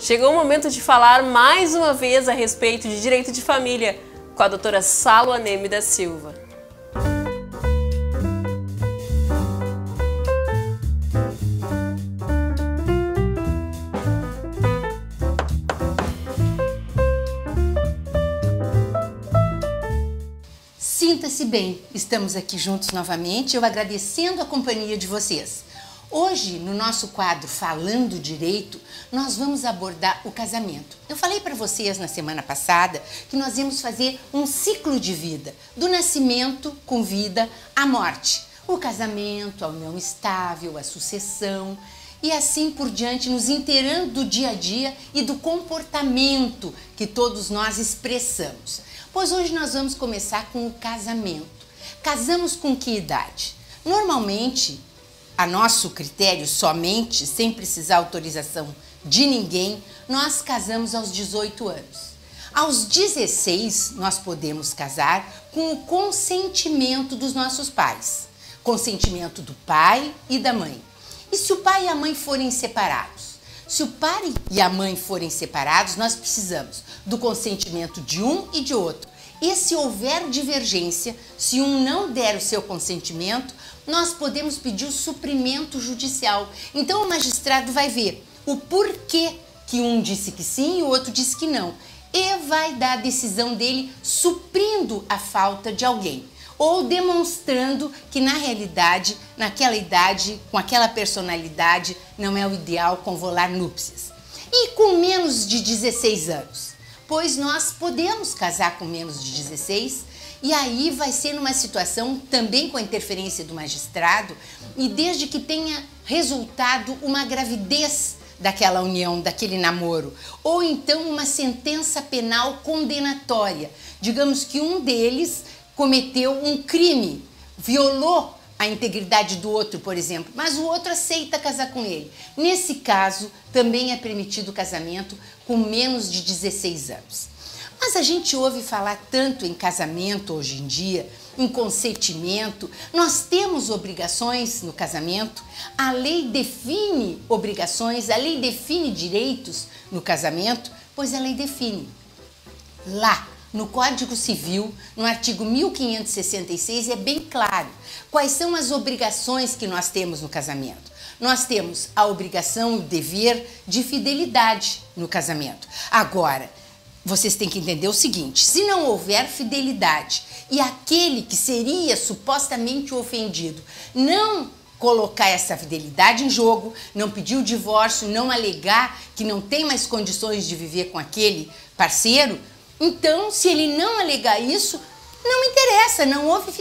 Chegou o momento de falar mais uma vez a respeito de direito de família com a doutora Salo Aneme da Silva. Sinta-se bem, estamos aqui juntos novamente, eu agradecendo a companhia de vocês. Hoje, no nosso quadro Falando Direito, nós vamos abordar o casamento. Eu falei para vocês na semana passada que nós íamos fazer um ciclo de vida, do nascimento com vida à morte. O casamento, a união estável, a sucessão e assim por diante, nos inteirando do dia a dia e do comportamento que todos nós expressamos. Pois hoje nós vamos começar com o casamento. Casamos com que idade? Normalmente, a nosso critério somente, sem precisar autorização de ninguém, nós casamos aos 18 anos. Aos 16, nós podemos casar com o consentimento dos nossos pais. Consentimento do pai e da mãe. E se o pai e a mãe forem separados? Se o pai e a mãe forem separados, nós precisamos do consentimento de um e de outro. E se houver divergência, se um não der o seu consentimento, nós podemos pedir o suprimento judicial. Então o magistrado vai ver o porquê que um disse que sim e o outro disse que não. E vai dar a decisão dele suprindo a falta de alguém. Ou demonstrando que na realidade, naquela idade, com aquela personalidade, não é o ideal convolar núpcias. E com menos de 16 anos? Pois nós podemos casar com menos de 16 e aí vai ser numa situação também com a interferência do magistrado e desde que tenha resultado uma gravidez daquela união, daquele namoro, ou então uma sentença penal condenatória. Digamos que um deles cometeu um crime, violou a integridade do outro, por exemplo, mas o outro aceita casar com ele. Nesse caso, também é permitido o casamento com menos de 16 anos. Mas a gente ouve falar tanto em casamento hoje em dia, em consentimento. Nós temos obrigações no casamento, a lei define obrigações, a lei define direitos no casamento, pois a lei define. Lá, no Código Civil, no artigo 1566, é bem claro quais são as obrigações que nós temos no casamento. Nós temos a obrigação e o dever de fidelidade no casamento. Agora, vocês têm que entender o seguinte, se não houver fidelidade e aquele que seria supostamente ofendido não colocar essa fidelidade em jogo, não pedir o divórcio, não alegar que não tem mais condições de viver com aquele parceiro, então, se ele não alegar isso, não interessa, não houve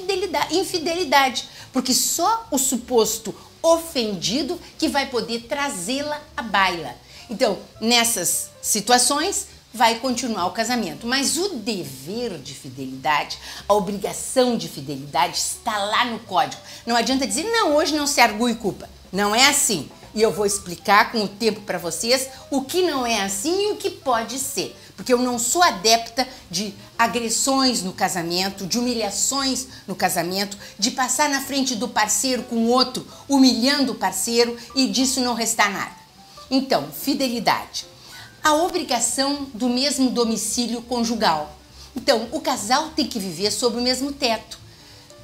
infidelidade, porque só o suposto ofendido que vai poder trazê-la à baila. Então, nessas situações, vai continuar o casamento. Mas o dever de fidelidade, a obrigação de fidelidade está lá no código. Não adianta dizer, não, hoje não se argue culpa. Não é assim. E eu vou explicar com o tempo para vocês o que não é assim e o que pode ser. Porque eu não sou adepta de agressões no casamento, de humilhações no casamento, de passar na frente do parceiro com o outro, humilhando o parceiro e disso não restar nada. Então, fidelidade. A obrigação do mesmo domicílio conjugal. Então, o casal tem que viver sob o mesmo teto.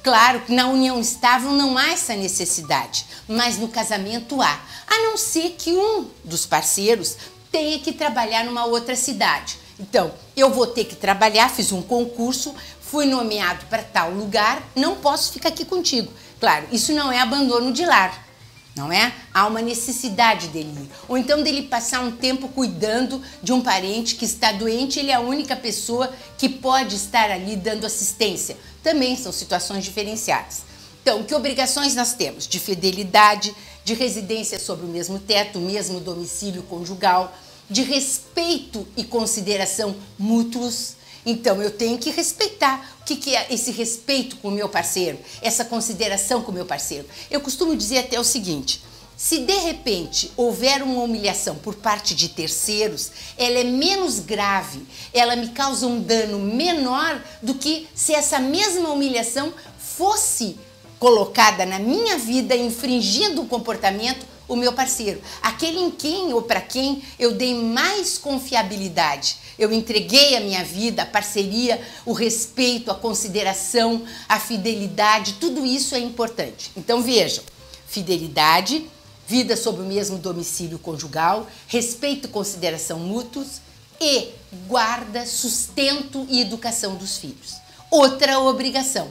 Claro que na união estável não há essa necessidade, mas no casamento há. A não ser que um dos parceiros tenha que trabalhar numa outra cidade. Então, eu vou ter que trabalhar, fiz um concurso, fui nomeado para tal lugar, não posso ficar aqui contigo. Claro, isso não é abandono de lar, não é? Há uma necessidade dele ir. Ou então dele passar um tempo cuidando de um parente que está doente, ele é a única pessoa que pode estar ali dando assistência. Também são situações diferenciadas. Então, que obrigações nós temos? De fidelidade, de residência sobre o mesmo teto, o mesmo domicílio conjugal, de respeito e consideração mútuos. Então, eu tenho que respeitar. O que é esse respeito com o meu parceiro? Essa consideração com o meu parceiro? Eu costumo dizer até o seguinte, se de repente houver uma humilhação por parte de terceiros, ela é menos grave, ela me causa um dano menor do que se essa mesma humilhação fosse colocada na minha vida, infringindo um comportamento o meu parceiro, aquele em quem ou para quem eu dei mais confiabilidade. Eu entreguei a minha vida, a parceria, o respeito, a consideração, a fidelidade, tudo isso é importante. Então vejam, fidelidade, vida sob o mesmo domicílio conjugal, respeito e consideração mútuos e guarda, sustento e educação dos filhos. Outra obrigação.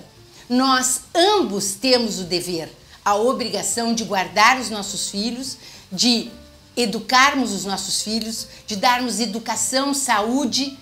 Nós ambos temos o dever, a obrigação de guardar os nossos filhos, de educarmos os nossos filhos, de darmos educação, saúde,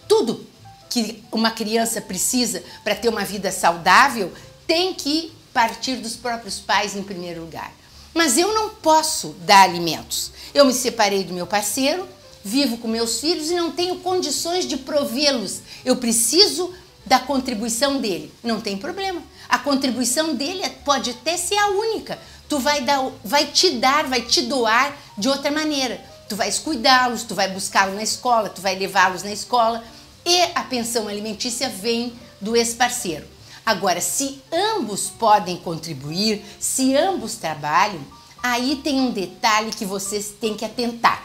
tudo que uma criança precisa para ter uma vida saudável tem que partir dos próprios pais em primeiro lugar. Mas eu não posso dar alimentos. Eu me separei do meu parceiro, vivo com meus filhos e não tenho condições de provê-los. Eu preciso da contribuição dele. Não tem problema. A contribuição dele pode até ser a única. Tu vai te doar de outra maneira. Tu vais cuidá-los, tu vai buscá-los na escola, tu vai levá-los na escola e a pensão alimentícia vem do ex-parceiro. Agora, se ambos podem contribuir, se ambos trabalham, aí tem um detalhe que vocês têm que atentar.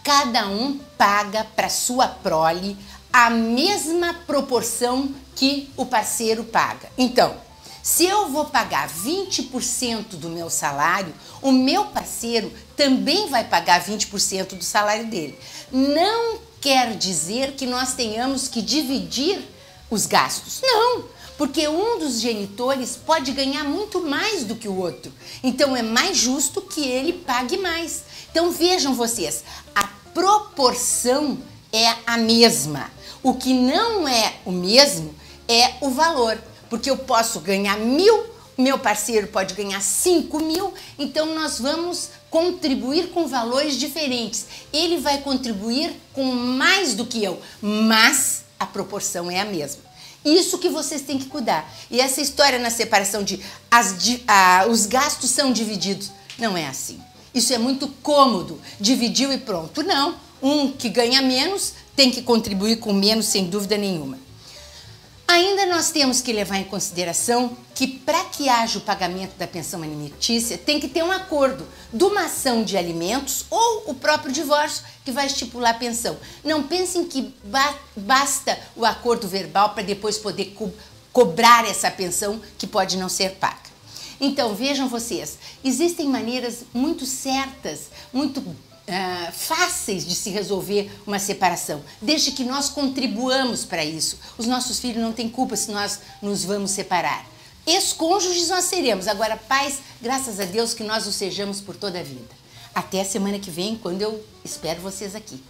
Cada um paga para sua prole a mesma proporção que o parceiro paga. Então, se eu vou pagar 20% do meu salário, o meu parceiro também vai pagar 20% do salário dele. Não quer dizer que nós tenhamos que dividir os gastos. Não, porque um dos genitores pode ganhar muito mais do que o outro. Então é mais justo que ele pague mais. Então vejam vocês, a proporção é a mesma. O que não é o mesmo é o valor. Porque eu posso ganhar 1.000, meu parceiro pode ganhar 5.000, então nós vamos contribuir com valores diferentes. Ele vai contribuir com mais do que eu, mas a proporção é a mesma. Isso que vocês têm que cuidar. E essa história na separação os gastos são divididos, não é assim. Isso é muito cômodo, dividiu e pronto. Não, um que ganha menos tem que contribuir com menos, sem dúvida nenhuma. Ainda nós temos que levar em consideração que para que haja o pagamento da pensão alimentícia tem que ter um acordo de uma ação de alimentos ou o próprio divórcio que vai estipular a pensão. Não pensem que basta o acordo verbal para depois poder cobrar essa pensão que pode não ser paga. Então vejam vocês, existem maneiras muito certas, muito fáceis de se resolver uma separação, desde que nós contribuamos para isso. Os nossos filhos não têm culpa se nós nos vamos separar. Ex-cônjuges nós seremos, agora pais, graças a Deus que nós o sejamos por toda a vida. Até a semana que vem, quando eu espero vocês aqui.